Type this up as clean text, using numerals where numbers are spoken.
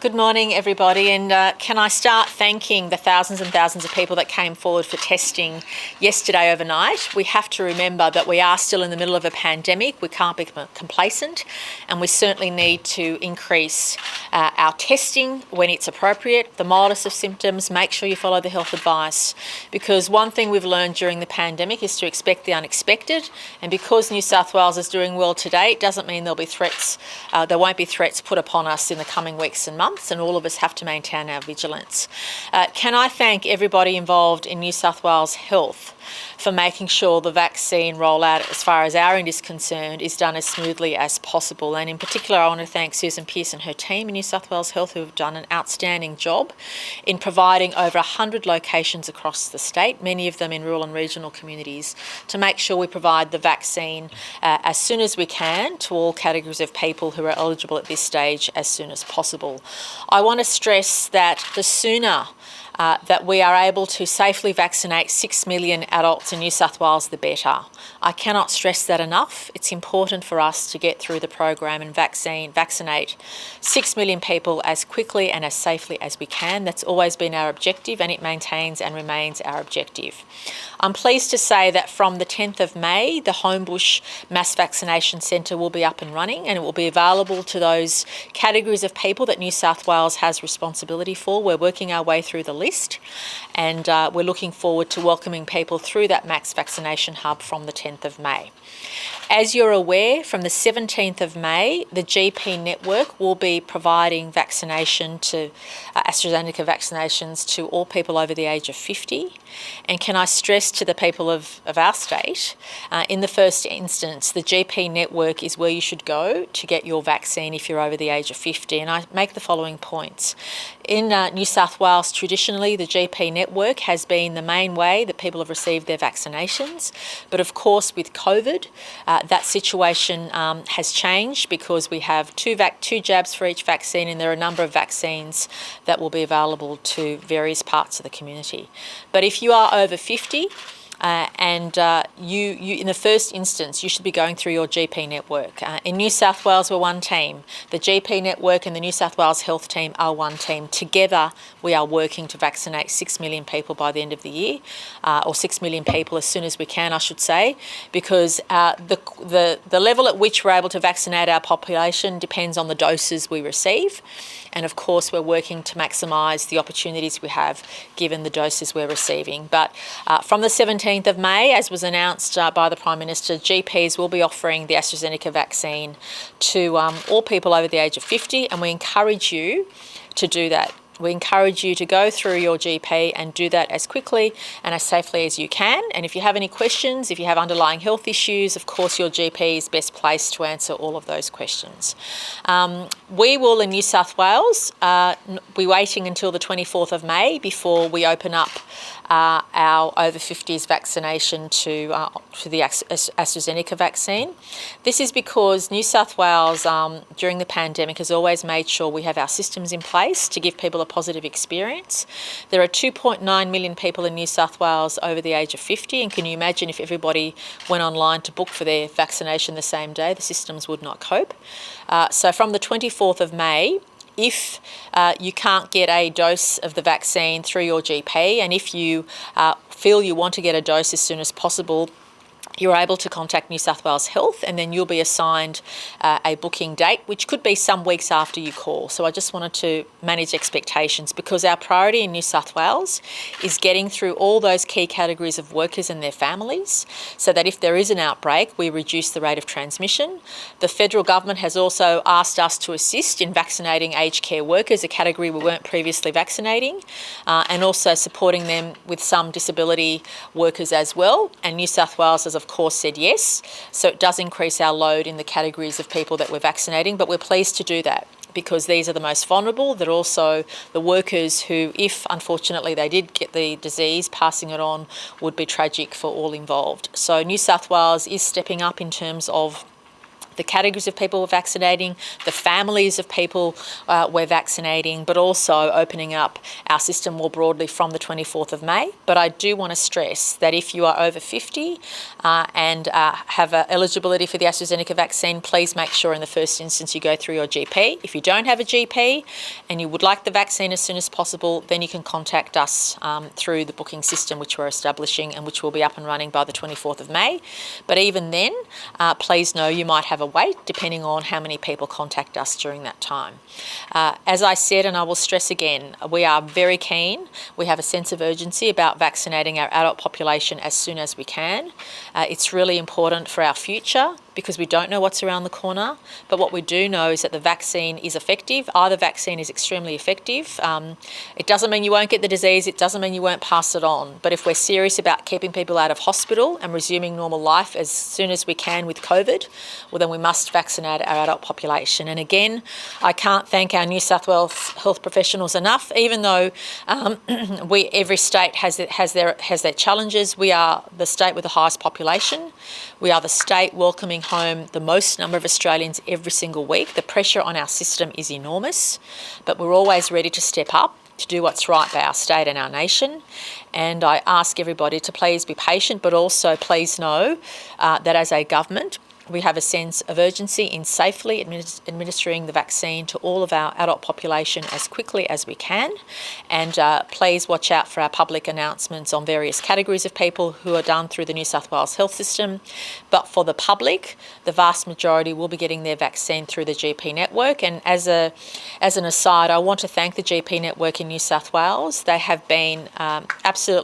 Good morning, everybody, and can I start thanking the thousands and thousands of people that came forward for testing yesterday overnight. We have to remember that we are still in the middle of a pandemic. We can't be complacent, and we certainly need to increase our testing when it's appropriate. The mildest of symptoms, make sure you follow the health advice, because one thing we've learned during the pandemic is to expect the unexpected, and because New South Wales is doing well today, it doesn't mean there'll be threats. There won't be threats put upon us in the coming weeks and months, and all of us have to maintain our vigilance. Can I thank everybody involved in New South Wales Health for making sure the vaccine rollout, as far as our end is concerned, is done as smoothly as possible. And in particular, I want to thank Susan Pearce and her team in New South Wales Health, who have done an outstanding job in providing over 100 locations across the state, many of them in rural and regional communities, to make sure we provide the vaccine as soon as we can to all categories of people who are eligible at this stage as soon as possible. I want to stress that the sooner that we are able to safely vaccinate 6 million adults in New South Wales, the better. I cannot stress that enough. It's important for us to get through the program and vaccinate 6 million people as quickly and as safely as we can. That's always been our objective, and it maintains and remains our objective. I'm pleased to say that from the 10th of May, the Homebush Mass Vaccination Centre will be up and running, and it will be available to those categories of people that New South Wales has responsibility for. We're working our way through the list, and we're looking forward to welcoming people through that Max Vaccination Hub from the 10th of May. As you're aware, from the 17th of May, the GP network will be providing vaccination to AstraZeneca vaccinations to all people over the age of 50. And can I stress to the people of our state, in the first instance, the GP network is where you should go to get your vaccine if you're over the age of 50. And I make the following points. In New South Wales, traditionally, the GP network has been the main way that people have received their vaccinations. But of course, with COVID, that situation has changed because we have two jabs for each vaccine, and there are a number of vaccines that will be available to various parts of the community. But if you are over 50, you in the first instance, you should be going through your GP network. In New South Wales, we're one team. The GP network and the New South Wales Health team are one team. Together, we are working to vaccinate 6 million people by the end of the year, or 6 million people as soon as we can, I should say, because the level at which we're able to vaccinate our population depends on the doses we receive. And of course, we're working to maximise the opportunities we have given the doses we're receiving. But from the 17th of May, as was announced by the Prime Minister, GPs will be offering the AstraZeneca vaccine to all people over the age of 50, and we encourage you to do that. We encourage you to go through your GP and do that as quickly and as safely as you can. And if you have any questions, if you have underlying health issues, of course your GP is best placed to answer all of those questions. We will, in New South Wales, be waiting until the 24th of May before we open up our over 50s vaccination to the AstraZeneca vaccine. This is because New South Wales, during the pandemic, has always made sure we have our systems in place to give people a positive experience. There are 2.9 million people in New South Wales over the age of 50, and can you imagine if everybody went online to book for their vaccination the same day? The systems would not cope. So from the 24th of May, if you can't get a dose of the vaccine through your GP, and if you feel you want to get a dose as soon as possible, you're able to contact New South Wales Health, and then you'll be assigned a booking date, which could be some weeks after you call. So I just wanted to manage expectations, because our priority in New South Wales is getting through all those key categories of workers and their families, so that if there is an outbreak, we reduce the rate of transmission. The federal government has also asked us to assist in vaccinating aged care workers, a category we weren't previously vaccinating, and also supporting them with some disability workers as well. And New South Wales has, of course, said yes. So it does increase our load in the categories of people that we're vaccinating, but we're pleased to do that because these are the most vulnerable. They're also the workers who, if unfortunately they did get the disease, passing it on would be tragic for all involved. So New South Wales is stepping up in terms of the categories of people we're vaccinating, the families of people we're vaccinating, but also opening up our system more broadly from the 24th of May. But I do want to stress that if you are over 50 and have eligibility for the AstraZeneca vaccine, please make sure in the first instance you go through your GP. If you don't have a GP and you would like the vaccine as soon as possible, then you can contact us through the booking system which we're establishing and which will be up and running by the 24th of May. But even then, please know you might have a wait depending on how many people contact us during that time. As I said, and I will stress again, we are very keen. We have a sense of urgency about vaccinating our adult population as soon as we can. It's really important for our future because we don't know what's around the corner. But what we do know is that the vaccine is effective. Either vaccine is extremely effective. It doesn't mean you won't get the disease. It doesn't mean you won't pass it on. But if we're serious about keeping people out of hospital and resuming normal life as soon as we can with COVID, well, then we must vaccinate our adult population. And again, I can't thank our New South Wales health professionals enough. Even though every state has their challenges, we are the state with the highest population. We are the state welcoming home the most number of Australians every single week. The pressure on our system is enormous, but we're always ready to step up to do what's right by our state and our nation. And I ask everybody to please be patient, but also please know that as a government, we have a sense of urgency in safely administering the vaccine to all of our adult population as quickly as we can. And please watch out for our public announcements on various categories of people who are done through the New South Wales health system. But for the public, the vast majority will be getting their vaccine through the GP network. And as an aside, I want to thank the GP network in New South Wales. They have been absolutely